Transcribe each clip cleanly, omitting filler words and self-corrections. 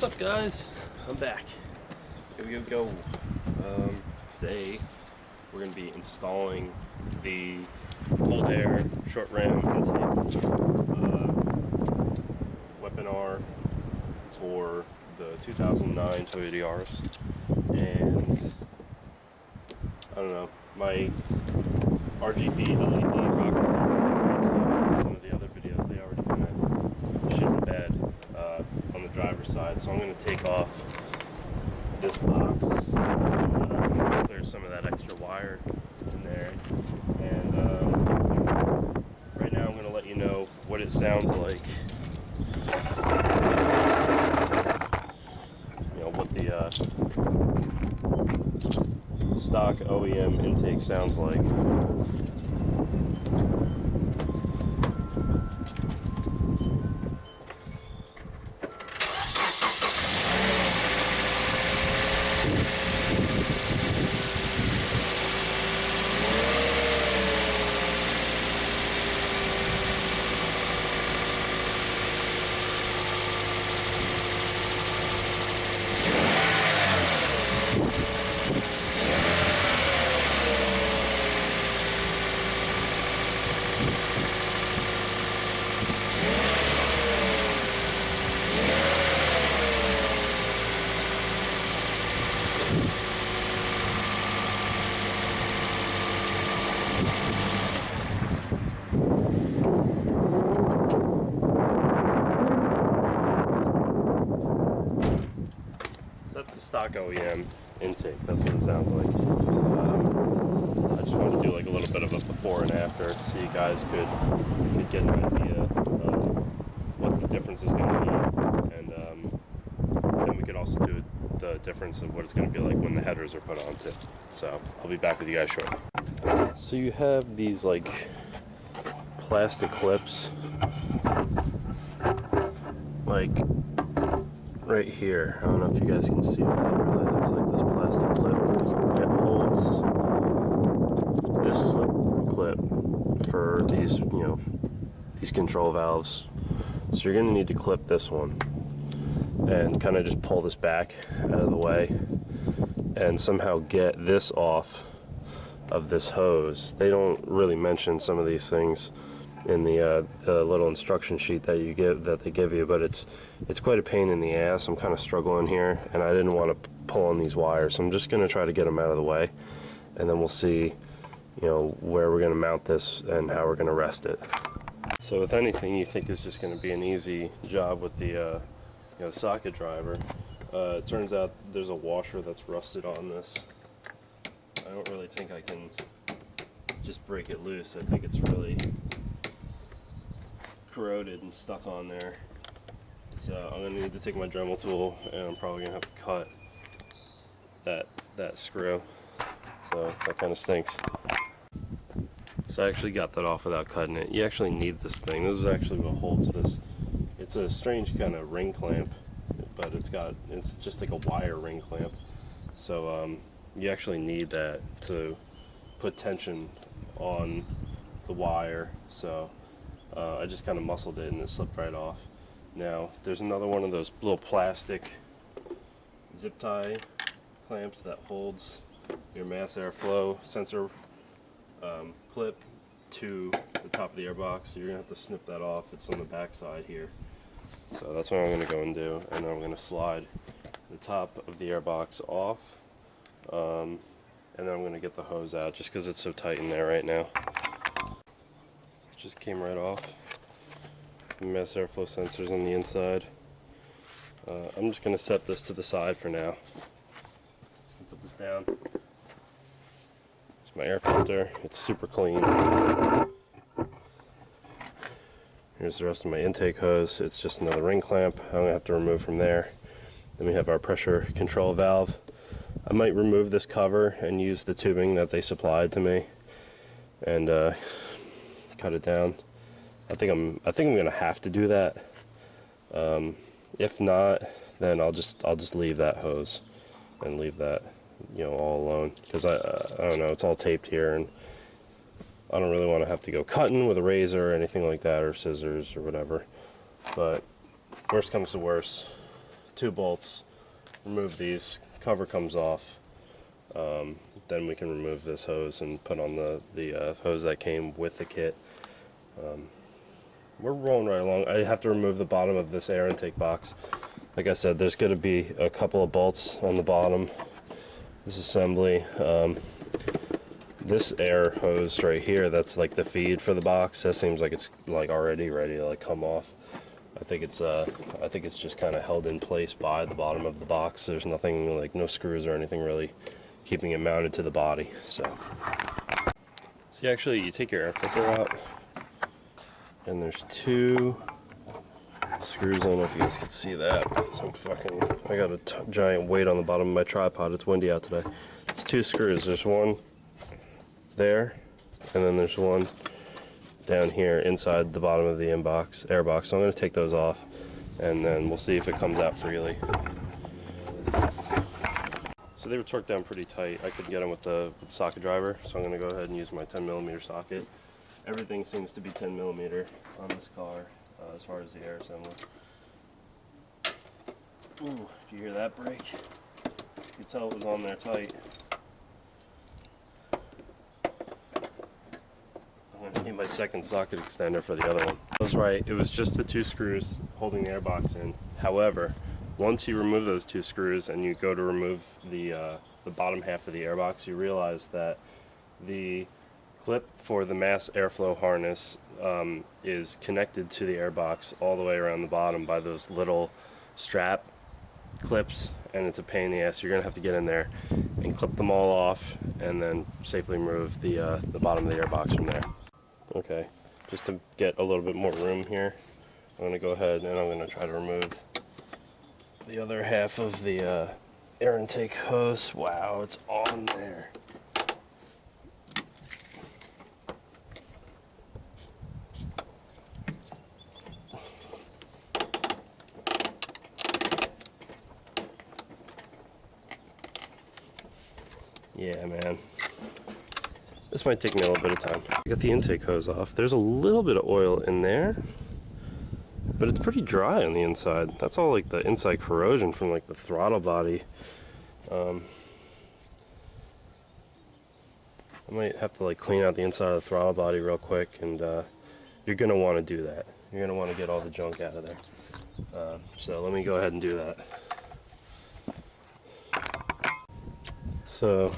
What's up, guys? I'm back. Here we go. Today we're going to be installing the cold air short ram intake weapon R for the 2009 Toyota Yaris. And I don't know, my RGB LED rocket lights that I've seen in some of the other videos, they already kind of shit in bed on the driver's side. So I'm going to take off this box, clear some of that extra wire in there, and right now I'm going to let you know what it sounds like. You know, what the stock OEM intake sounds like. That's the stock OEM intake. That's what it sounds like. I just wanted to do like a little bit of a before and after, so you guys could get an idea of what the difference is going to be, and then we could also do the difference of what it's going to be like when the headers are put on too. So I'll be back with you guys shortly. So you have these like plastic clips, like right here. I don't know if you guys can see that. Really, there's like this plastic clip that holds this slip clip for these, you know, these control valves. So you're going to need to clip this one and kind of just pull this back out of the way and somehow get this off of this hose. They don't really mention some of these things in the little instruction sheet that they give you, but it's quite a pain in the ass. I'm kind of struggling here, and I didn't want to pull on these wires, so I'm just going to try to get them out of the way, and then we'll see, you know, where we're going to mount this and how we're going to rest it. So with anything you think is just going to be an easy job with the you know, socket driver, it turns out there's a washer that's rusted on this. I don't really think I can just break it loose. I think it's really corroded and stuck on there. So I'm going to need to take my Dremel tool, and I'm probably going to have to cut that screw. So that kind of stinks. So I actually got that off without cutting it. You actually need this thing. This is actually what holds this. It's a strange kind of ring clamp, but it's just like a wire ring clamp. So you actually need that to put tension on the wire. So I just kind of muscled it and it slipped right off. Now there's another one of those little plastic zip tie clamps that holds your mass airflow sensor clip to the top of the airbox. So you're gonna have to snip that off. It's on the back side here. So that's what I'm gonna go and do, and then I'm gonna slide the top of the airbox off, and then I'm gonna get the hose out just because it's so tight in there right now. It just came right off. The mass airflow sensors on the inside. I'm just going to set this to the side for now. Just going to put this down. It's my air filter. It's super clean. Here's the rest of my intake hose. It's just another ring clamp I'm going to have to remove from there. Then we have our pressure control valve. I might remove this cover and use the tubing that they supplied to me and cut it down. I think I'm gonna have to do that. If not, then I'll just leave that hose and leave that, you know, all alone, because I don't know, it's all taped here, and I don't really want to have to go cutting with a razor or anything like that, or scissors or whatever. But worst comes to worst, 2 bolts, remove these, cover comes off, then we can remove this hose and put on the hose that came with the kit. We're rolling right along. I have to remove the bottom of this air intake box. Like I said, there's going to be a couple of bolts on the bottom. This assembly, this air hose right here, that's like the feed for the box. That seems like it's like already ready to like come off. I think it's just kind of held in place by the bottom of the box. There's nothing, like no screws or anything really keeping it mounted to the body. So actually, you take your air filter out, and there's 2 screws. I don't know if you guys can see that. I got a giant weight on the bottom of my tripod. It's windy out today. There's 2 screws. There's one there, and then there's one down here inside the bottom of the airbox. So I'm going to take those off, and then we'll see if it comes out freely. So they were torqued down pretty tight. I couldn't get them with the socket driver, so I'm going to go ahead and use my 10mm socket. Everything seems to be 10mm on this car as far as the air assembly. Ooh, did you hear that break? You could tell it was on there tight. I'm going to need my second socket extender for the other one. I was right, it was just the 2 screws holding the airbox in. However, once you remove those 2 screws and you go to remove the bottom half of the airbox, you realize that the clip for the mass airflow harness is connected to the airbox all the way around the bottom by those little strap clips, and it's a pain in the ass. You're gonna have to get in there and clip them all off and then safely remove the bottom of the airbox from there. Okay, just to get a little bit more room here, I'm gonna go ahead and I'm gonna try to remove the other half of the air intake hose. Wow, it's on there. Yeah, man. This might take me a little bit of time. I got the intake hose off. There's a little bit of oil in there, but it's pretty dry on the inside. That's all like the inside corrosion from like the throttle body. I might have to like clean out the inside of the throttle body real quick, and you're gonna want to do that. You're gonna want to get all the junk out of there. So let me go ahead and do that. So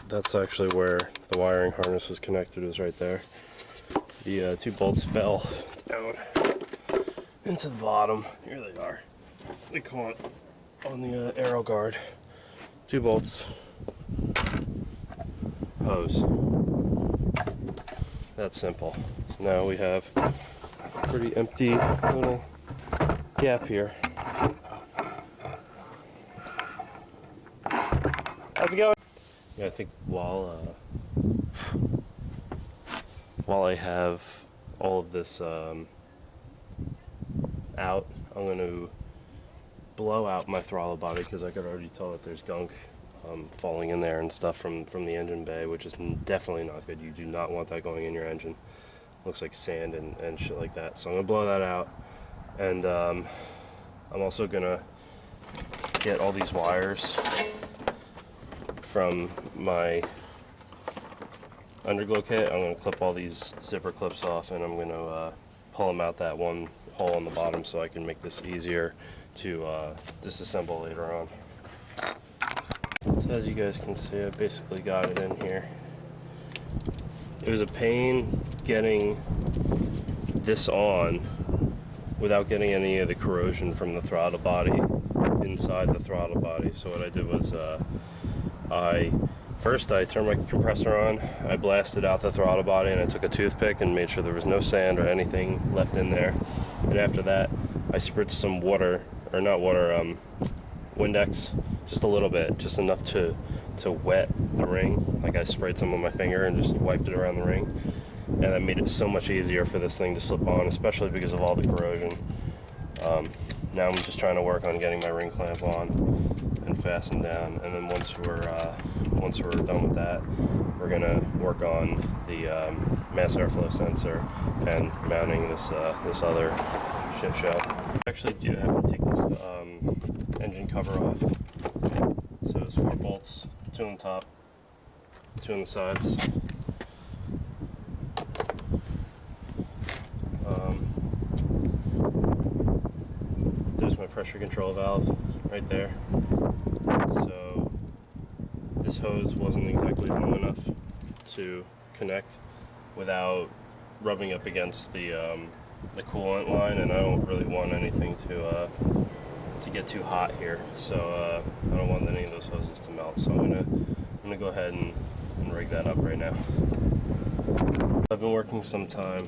that's actually where the wiring harness was connected, was right there. The 2 bolts fell down into the bottom. Here they are. They caught on the arrow guard. 2 bolts, hose. That's simple. So now we have a pretty empty little gap here. How's it going? Yeah, I think while I have all of this out, I'm going to blow out my throttle body, because I could already tell that there's gunk falling in there and stuff from the engine bay, which is definitely not good. You do not want that going in your engine. Looks like sand and shit like that. So I'm going to blow that out, and I'm also going to get all these wires from my underglow kit. I'm going to clip all these zipper clips off, and I'm going to pull them out that one hole on the bottom so I can make this easier to disassemble later on. So as you guys can see, I basically got it in here. It was a pain getting this on without getting any of the corrosion from the throttle body inside the throttle body. So what I did was first I turned my compressor on, I blasted out the throttle body, and I took a toothpick and made sure there was no sand or anything left in there. And after that, I spritzed some water, or not water, Windex, just a little bit, just enough to wet the ring. Like I sprayed some on my finger and just wiped it around the ring. And that made it so much easier for this thing to slip on, especially because of all the corrosion. Now I'm just trying to work on getting my ring clamp on and fastened down, and then once we're done with that, we're gonna work on the mass airflow sensor and mounting this other shit show. I actually do have to take this engine cover off. So it's 4 bolts, 2 on the top, 2 on the sides. There's my pressure control valve right there. So this hose wasn't exactly long enough to connect without rubbing up against the coolant line, and I don't really want anything to get too hot here, so I don't want any of those hoses to melt. So I'm gonna go ahead and rig that up right now. I've been working some time.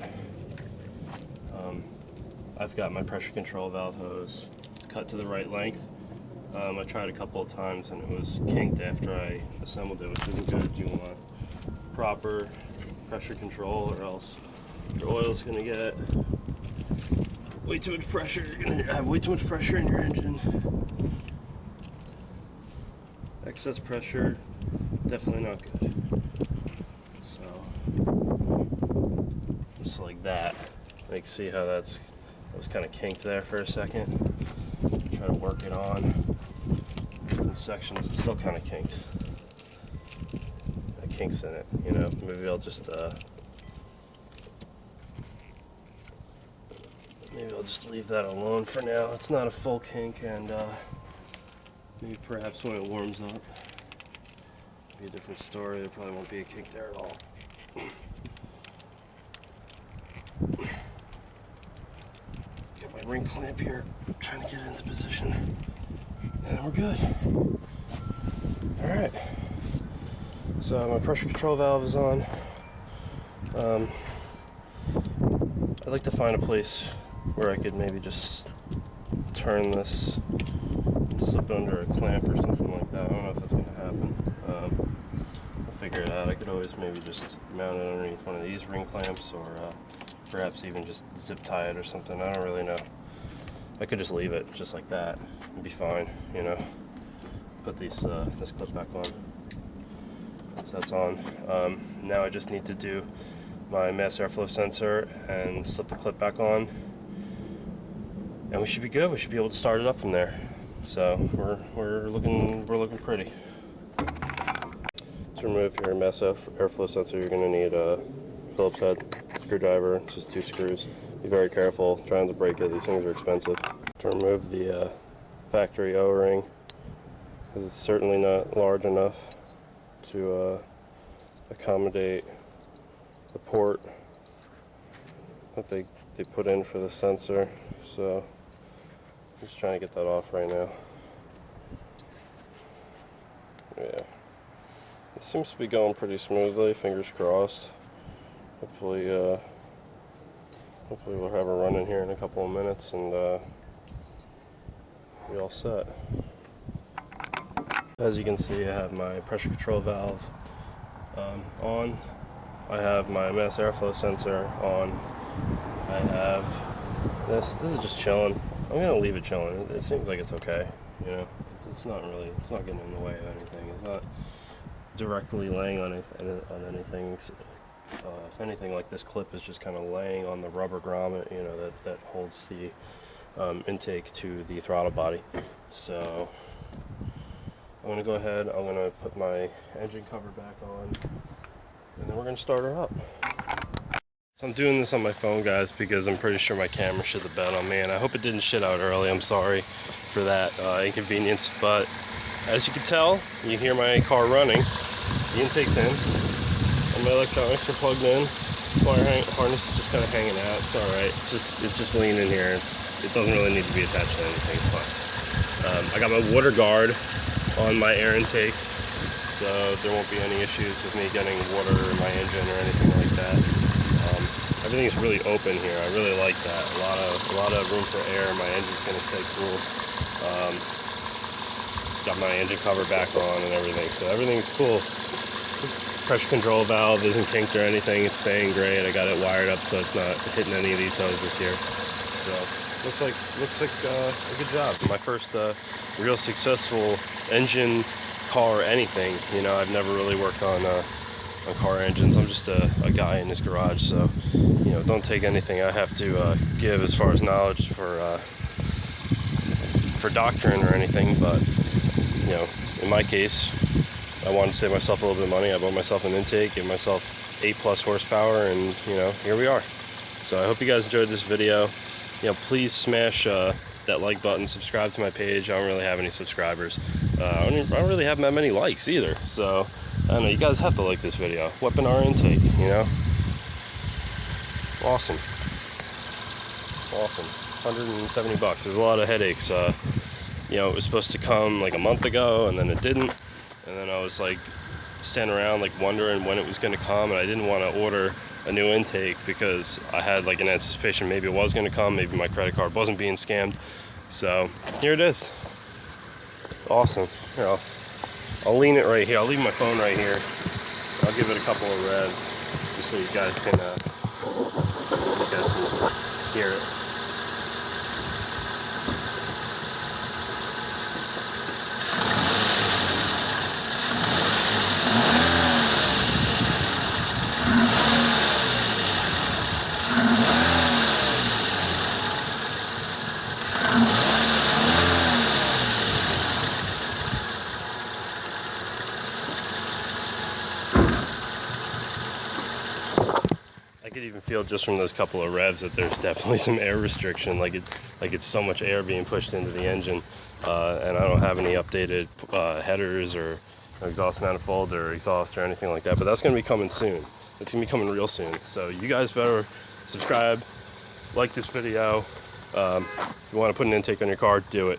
I've got my pressure control valve hose. It's cut to the right length. I tried a couple of times and it was kinked after I assembled it, which isn't good. You want proper pressure control, or else your oil's gonna get way too much pressure. You're gonna have way too much pressure in your engine. Excess pressure, definitely not good. So just like that. You can see how that was kind of kinked there for a second. Try to work it on in sections. It's still kind of kinked. That kinks in it, you know. Maybe I'll just leave that alone for now. It's not a full kink, and maybe perhaps when it warms up, it'll be a different story. There probably won't be a kink there at all. Got my ring clamp here, trying to get into position, and we're good. All right. So my pressure control valve is on. I'd like to find a place where I could maybe just turn this and slip it under a clamp or something like that. I don't know if that's going to happen. I'll figure it out. I could always maybe just mount it underneath one of these ring clamps, or perhaps even just zip tie it or something. I don't really know. I could just leave it just like that. It'd be fine, you know. Put this clip back on. So that's on. Now I just need to do my mass airflow sensor and slip the clip back on, and we should be good. We should be able to start it up from there. So we're looking pretty. To remove your mass airflow sensor, you're going to need a Phillips head screwdriver. It's just 2 screws. Be very careful trying to break it. These things are expensive. To remove the factory O-ring, because it's certainly not large enough to accommodate the port that they put in for the sensor. So I'm just trying to get that off right now. Yeah, it seems to be going pretty smoothly, fingers crossed. Hopefully we'll have a run in here in a couple of minutes and be all set. As you can see, I have my pressure control valve on. I have my mass airflow sensor on. I have this is just chilling. I'm gonna leave it chilling. It seems like it's okay, you know. It's not getting in the way of anything. It's not directly laying on anything. If anything, like this clip is just kind of laying on the rubber grommet, you know, that holds the intake to the throttle body. So I'm going to go ahead, I'm going to put my engine cover back on, and then we're going to start her up. So I'm doing this on my phone, guys, because I'm pretty sure my camera shit the bed on me, and I hope it didn't shit out early. I'm sorry for that inconvenience, but as you can tell, you hear my car running, the intake's in, and my electronics are plugged in. Wire harness is just kind of hanging out. It's alright, it's just leaning here. It doesn't really need to be attached to anything, it's fine. I got my water guard on my air intake, so there won't be any issues with me getting water in my engine or anything like that. Everything's really open here. I really like that. A lot of room for air. My engine's gonna stay cool. Got my engine cover back on and everything, so everything's cool. Pressure control valve isn't kinked or anything. It's staying great. I got it wired up so it's not hitting any of these hoses here. So looks like a good job. My first real successful engine, car, anything. You know, I've never really worked on car engines. I'm just a guy in this garage, so you know, don't take anything I have to give as far as knowledge for for doctrine or anything, but you know, in my case, I wanted to save myself a little bit of money. I bought myself an intake, gave myself 8+ horsepower, and you know, here we are. So I hope you guys enjoyed this video. You know, please smash that like button, subscribe to my page. I don't really have any subscribers. I don't really have that many likes either. So I don't know, you guys have to like this video. Weapon R intake, you know. Awesome. Awesome. $170. There's a lot of headaches. You know, it was supposed to come like a month ago, and then it didn't. And then I was like standing around like wondering when it was going to come, and I didn't want to order a new intake because I had like an anticipation maybe it was going to come, maybe my credit card wasn't being scammed. So here it is. Awesome. Here, I'll lean it right here. I'll leave my phone right here. I'll give it a couple of revs just so you guys can hear it. I could even feel just from those couple of revs that there's definitely some air restriction, like it's so much air being pushed into the engine, and I don't have any updated headers or exhaust manifold or exhaust or anything like that, but that's going to be coming soon. It's going to be coming real soon. So you guys better subscribe, like this video. If you want to put an intake on your car, do it.